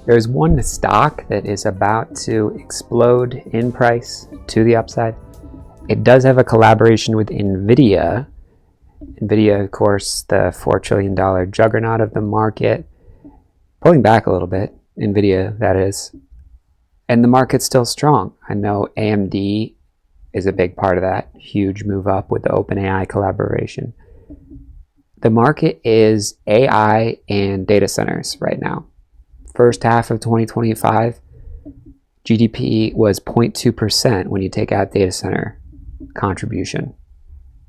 There's one stock that is about to explode in price to the upside. It does have a collaboration with Nvidia. Nvidia, of course, the $4 trillion juggernaut of the market, pulling back a little bit. Nvidia, that is. And the market's still strong. I know AMD is a big part of that. Huge move up with the OpenAI collaboration. The market is AI and data centers right now. First half of 2025, GDP was 0.2% when you take out data center contribution.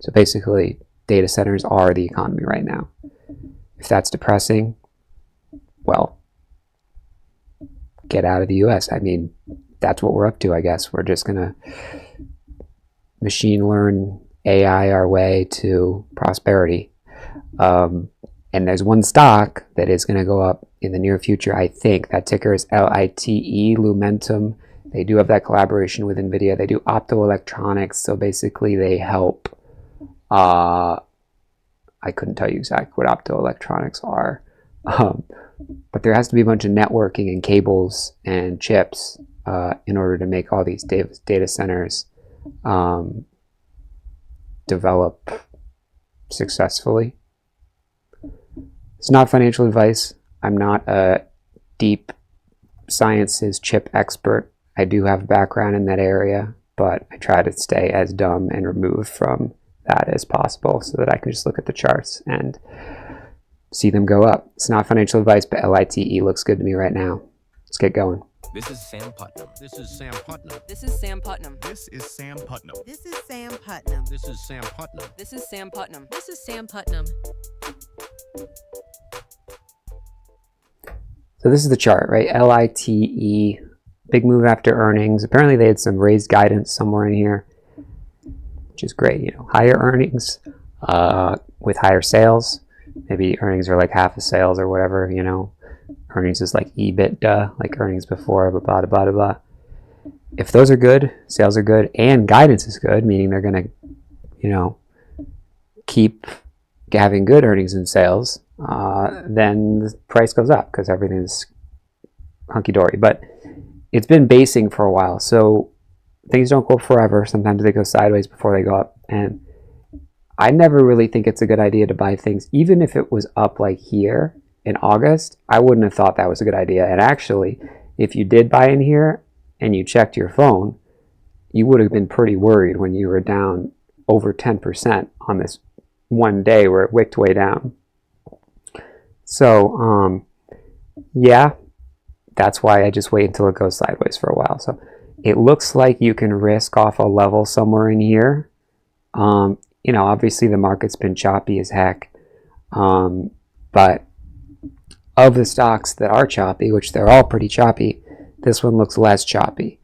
So basically, data centers are the economy right now. If that's depressing, well, get out of the US. I mean, that's what we're up to, I guess. We're just going to machine learn AI our way to prosperity. And there's one stock that is going to go up in the near future, I think. That ticker is LITE, Lumentum. They do have that collaboration with Nvidia. They do optoelectronics, so basically they help. I couldn't tell you exactly what optoelectronics are, but there has to be a bunch of networking and cables and chips in order to make all these data centers develop successfully. It's not financial advice. I'm not a deep sciences chip expert. I do have a background in that area, but I try to stay as dumb and removed from that as possible so that I can just look at the charts and see them go up. It's not financial advice, but LITE looks good to me right now. Let's get going. This is Sam Putnam. This is Sam Putnam. This is Sam Putnam. This is Sam Putnam. This is Sam Putnam. This is Sam Putnam. This is Sam Putnam. This is Sam Putnam. So this is the chart, right? LITE, big move after earnings. Apparently they had some raised guidance somewhere in here, which is great. You know, higher earnings with higher sales. Maybe earnings are like half of sales or whatever, you know. Earnings is like EBITDA, like earnings before, blah, blah, blah, blah, blah. If those are good, sales are good, and guidance is good, meaning they're going to, you know, keep having good earnings and sales, then the price goes up because everything's hunky-dory. But it's been basing for a while, so things don't go forever. Sometimes they go sideways before they go up. And I never really think it's a good idea to buy things, even if it was up like here in August. I wouldn't have thought that was a good idea. And actually, if you did buy in here and you checked your phone, you would have been pretty worried when you were down over 10% on this one day where it wicked way down. So, yeah, that's why I just wait until it goes sideways for a while. So it looks like you can risk off a level somewhere in here. You know, obviously the market's been choppy as heck. But of the stocks that are choppy, which they're all pretty choppy, this one looks less choppy.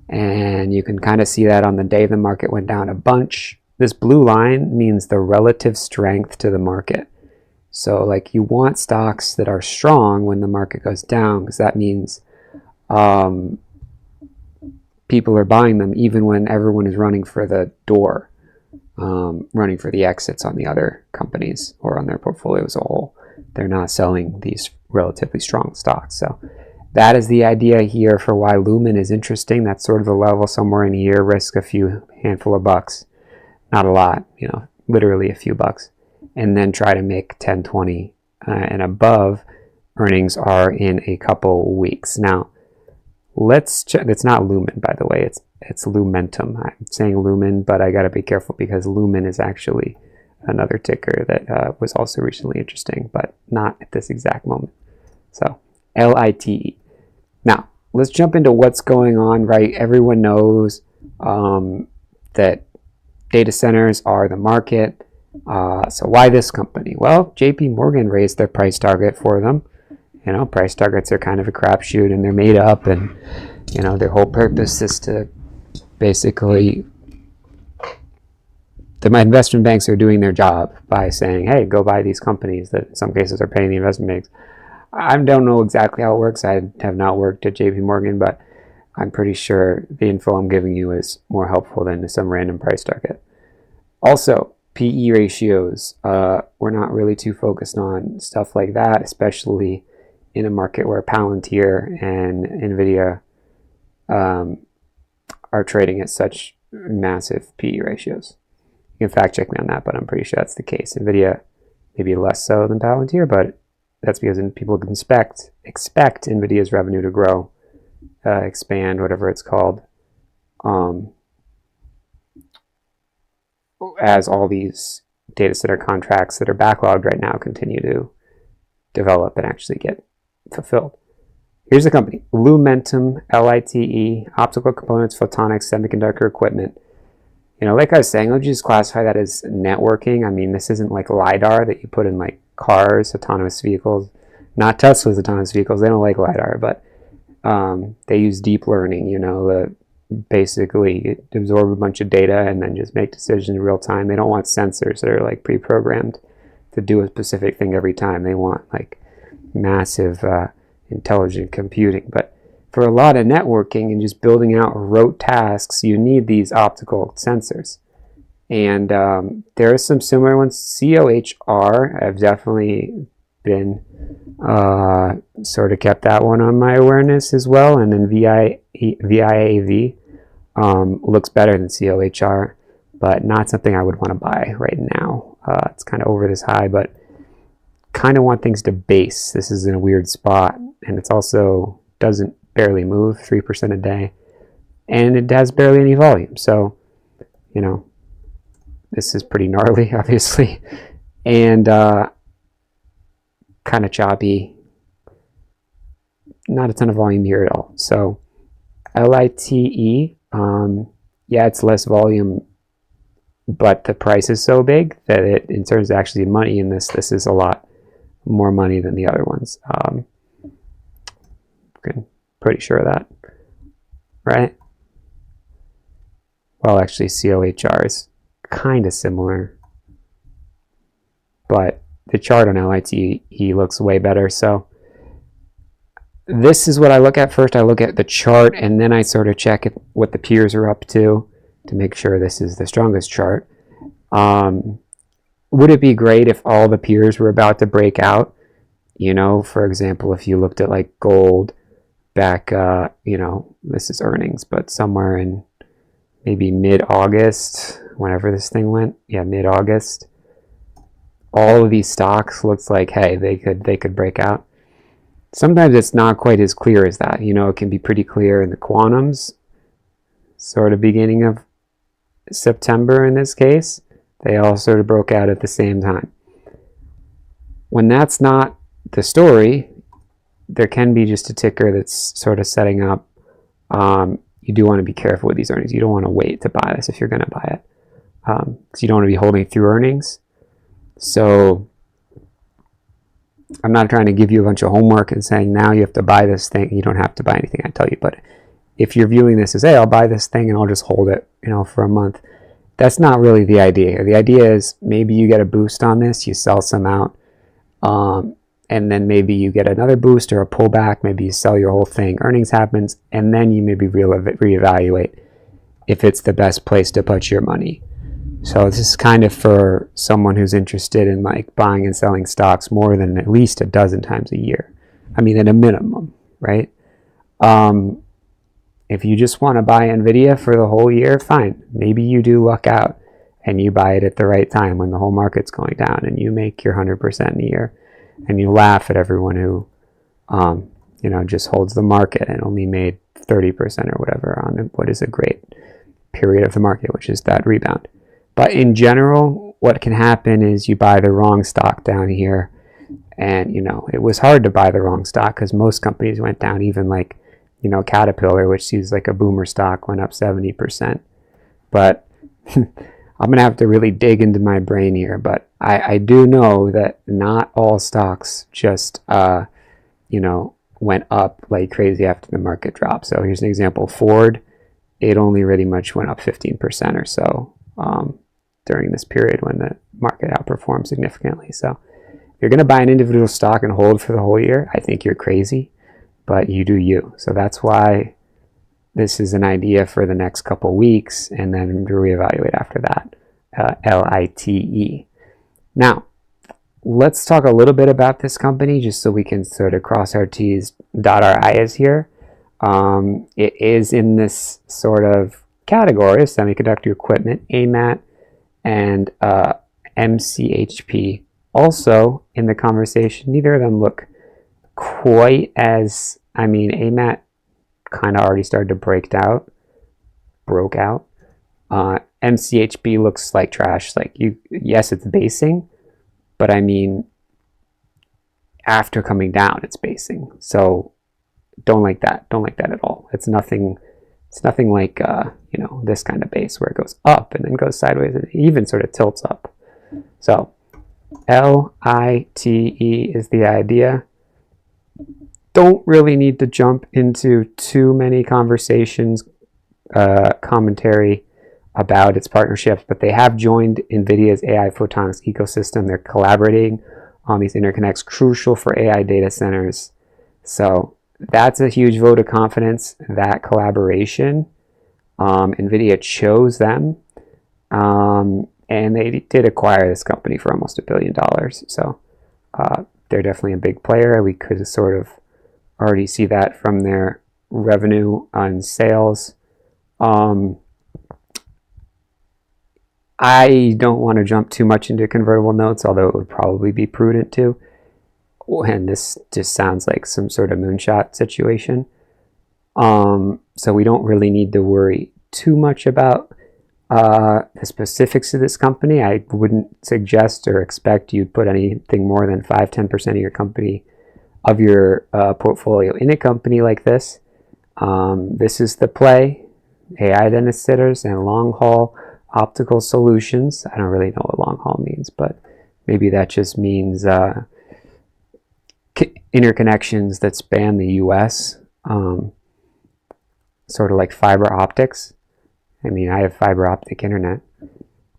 And you can kind of see that on the day the market went down a bunch. This blue line means the relative strength to the market. So like you want stocks that are strong when the market goes down, because that means people are buying them even when everyone is running for the door, running for the exits on the other companies or on their portfolio as a whole. They're not selling these relatively strong stocks. So that is the idea here for why Lumen is interesting. That's sort of the level somewhere in here, risk a few handful of bucks. Not a lot, you know, literally a few bucks. And then try to make 10, 20 and above. Earnings are in a couple weeks. Now, let's check. It's not Lumen, by the way. It's Lumentum. I'm saying Lumen, but I got to be careful because Lumen is actually another ticker that was also recently interesting, but not at this exact moment. So, LITE. Now, let's jump into what's going on, right? Everyone knows that data centers are the market. So why this company? Well, JP Morgan raised their price target for them. You know, price targets are kind of a crapshoot and they're made up, and, you know, their whole purpose is to basically, the investment banks are doing their job by saying, hey, go buy these companies that in some cases are paying the investment banks. I don't know exactly how it works. I have not worked at JP Morgan, but I'm pretty sure the info I'm giving you is more helpful than some random price target. Also, PE ratios. We're not really too focused on stuff like that, especially in a market where Palantir and Nvidia are trading at such massive PE ratios. You can fact check me on that, but I'm pretty sure that's the case. Nvidia maybe less so than Palantir, but that's because people can expect Nvidia's revenue to grow, expand, whatever it's called, as all these data center contracts that are backlogged right now continue to develop and actually get fulfilled. Here's the company: Lumentum, LITE, optical components, photonics, semiconductor equipment. Like I was saying, I'll just classify that as networking. I mean, this isn't like LiDAR that you put in like cars, autonomous vehicles, not Tesla's autonomous vehicles. They don't like LiDAR, but they use deep learning, basically absorb a bunch of data and then just make decisions in real time. They don't want sensors that are like pre-programmed to do a specific thing every time. They want like massive intelligent computing. But for a lot of networking and just building out rote tasks, you need these optical sensors. And there are some similar ones. COHR, I've definitely been sort of kept that one on my awareness as well. And then VIAV looks better than COHR, but not something I would want to buy right now. It's kind of over this high, but kind of want things to base. This is in a weird spot, and it's also doesn't barely move, 3% a day, and it has barely any volume. So, this is pretty gnarly, obviously, and kind of choppy. Not a ton of volume here at all. So, LITE, yeah, it's less volume, but the price is so big that in terms of actually money in this is a lot more money than the other ones. Pretty sure of that, right? Well, actually, COHR is kind of similar, but the chart on LITE looks way better. So this is what I look at first. I look at the chart, and then I sort of check what the peers are up to make sure this is the strongest chart. Would it be great if all the peers were about to break out? For example, if you looked at like gold back, this is earnings, but somewhere in maybe mid-August, whenever this thing went, mid-August, all of these stocks looks like, hey, they could break out. Sometimes it's not quite as clear as that. It can be pretty clear in the quantums, sort of beginning of September in this case. They all sort of broke out at the same time. When that's not the story, there can be just a ticker that's sort of setting up. You do want to be careful with these earnings. You don't want to wait to buy this if you're going to buy it, because you don't want to be holding through earnings. So I'm not trying to give you a bunch of homework and saying now you have to buy this thing. You don't have to buy anything I tell you, but if you're viewing this as, hey, I'll buy this thing and I'll just hold it, for a month, that's not really the idea. The idea is maybe you get a boost on this, you sell some out, and then maybe you get another boost or a pullback. Maybe you sell your whole thing, earnings happens, and then you maybe reevaluate if it's the best place to put your money. So this is kind of for someone who's interested in like buying and selling stocks more than at least a dozen times a year. I mean, at a minimum, right? If you just want to buy Nvidia for the whole year, fine. Maybe you do luck out and you buy it at the right time when the whole market's going down and you make your 100% in a year, and you laugh at everyone who, just holds the market and only made 30% or whatever on what is a great period of the market, which is that rebound. But in general, what can happen is you buy the wrong stock down here, and it was hard to buy the wrong stock because most companies went down. Even like Caterpillar, which seems like a boomer stock, went up 70%. But I'm gonna have to really dig into my brain here. But I do know that not all stocks just went up like crazy after the market dropped. So here's an example: Ford. It only really much went up 15% or so during this period when the market outperformed significantly. So if you're going to buy an individual stock and hold for the whole year, I think you're crazy, but you do you. So that's why this is an idea for the next couple weeks, and then to reevaluate after that. LITE. Now, let's talk a little bit about this company just so we can sort of cross our T's, dot our I's here. It is in this sort of category of semiconductor equipment, AMAT and MCHP. Also in the conversation, neither of them look quite as, AMAT kind of already started to broke out. MCHP looks like trash. Yes, it's basing, but after coming down, it's basing. So don't like that. Don't like that at all. It's nothing like this kind of base where it goes up and then goes sideways and even sort of tilts up. So LITE is the idea. Don't really need to jump into too many conversations, commentary about its partnerships, but they have joined Nvidia's AI photonics ecosystem. They're collaborating on these interconnects crucial for AI data centers. So that's a huge vote of confidence, that collaboration. Nvidia chose them, and they did acquire this company for almost $1 billion. So they're definitely a big player. We could sort of already see that from their revenue on sales. I don't want to jump too much into convertible notes, although it would probably be prudent to. And this just sounds like some sort of moonshot situation. So we don't really need to worry too much about the specifics of this company. I wouldn't suggest or expect you'd put anything more than 5-10% of your company, of your portfolio in a company like this. This is the play: AI data centers and long haul optical solutions. I don't really know what long haul means, but maybe that just means interconnections that span the US, sort of like fiber optics. I have fiber optic internet.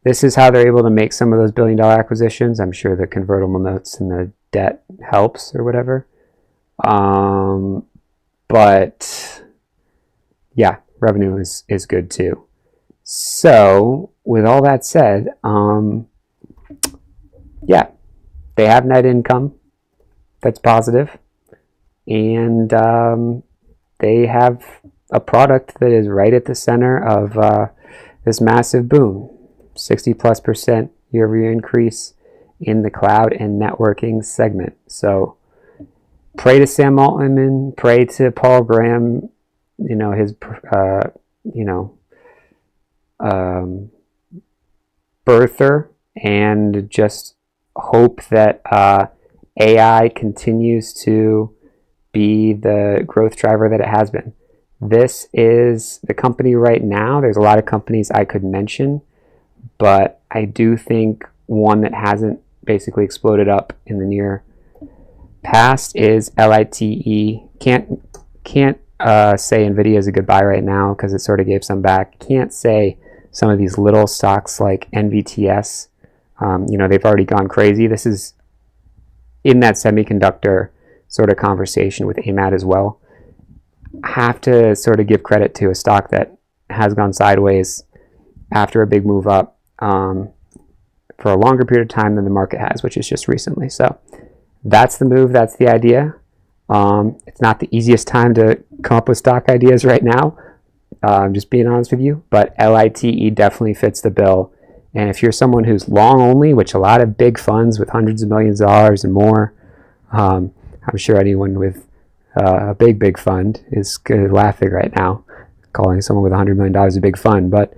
This is how they're able to make some of those billion-dollar acquisitions. I'm sure the convertible notes and the debt helps or whatever. But yeah, revenue is good too. So with all that said, yeah, they have net income that's positive, and they have a product that is right at the center of this massive boom. 60+% year-over-year increase in the cloud and networking segment. So pray to Sam Altman, pray to Paul Graham, his birther, and just hope that AI continues to be the growth driver that it has been. This is the company right now. There's a lot of companies I could mention, but I do think one that hasn't basically exploded up in the near past is LITE. Can't say Nvidia is a good buy right now because it sort of gave some back. Can't say some of these little stocks like NVTS. They've already gone crazy. This is in that semiconductor sort of conversation with AMAT as well. Have to sort of give credit to a stock that has gone sideways after a big move up for a longer period of time than the market has, which is just recently. So that's the move. That's the idea. It's not the easiest time to come up with stock ideas right now. I'm just being honest with you, but LITE definitely fits the bill. And if you're someone who's long only, which a lot of big funds with hundreds of millions of dollars and more, I'm sure anyone with a big fund is good laughing right now, calling someone with $100 million a big fund, but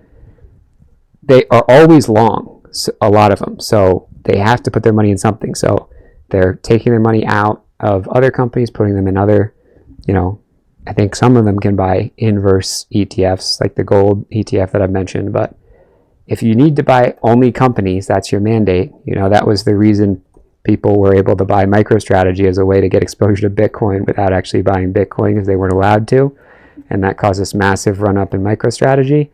they are always long, a lot of them. So they have to put their money in something. So they're taking their money out of other companies, putting them in other, I think some of them can buy inverse ETFs, like the gold ETF that I've mentioned. But if you need to buy only companies, that's your mandate. That was the reason people were able to buy MicroStrategy as a way to get exposure to Bitcoin without actually buying Bitcoin because they weren't allowed to. And that caused this massive run up in MicroStrategy.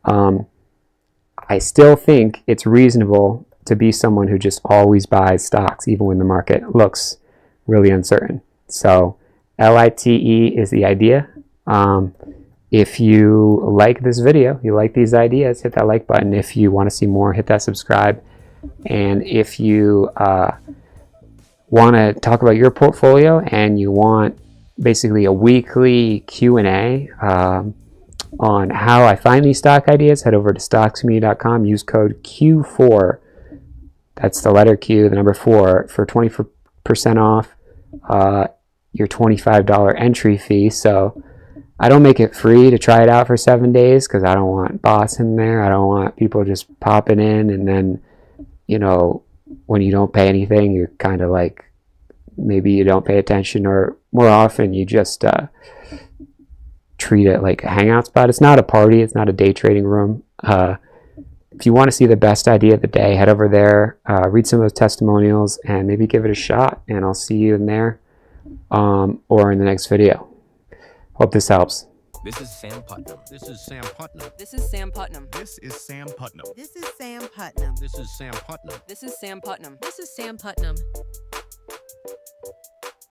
I still think it's reasonable to be someone who just always buys stocks, even when the market looks really uncertain. So LITE is the idea. If you like this video, you like these ideas, hit that like button. If you want to see more, hit that subscribe. And if you want to talk about your portfolio and you want basically a weekly Q&A on how I find these stock ideas, head over to stockscommunity.com, use code Q4, that's the letter Q, the number 4, for 20% off your $25 entry fee. So I don't make it free to try it out for 7 days because I don't want bots in there. I don't want people just popping in and then, you know, when you don't pay anything, you're kind of like, maybe you don't pay attention, or more often you just treat it like a hangout spot. It's not a party. It's not a day trading room. If you want to see the best idea of the day, head over there, read some of those testimonials, and maybe give it a shot. And I'll see you in there or in the next video. Hope this helps. This is Sam Putnam. This is Sam Putnam. This is Sam Putnam. This is Sam Putnam. This is Sam Putnam. This is Sam Putnam. This is Sam Putnam. This is Sam Putnam.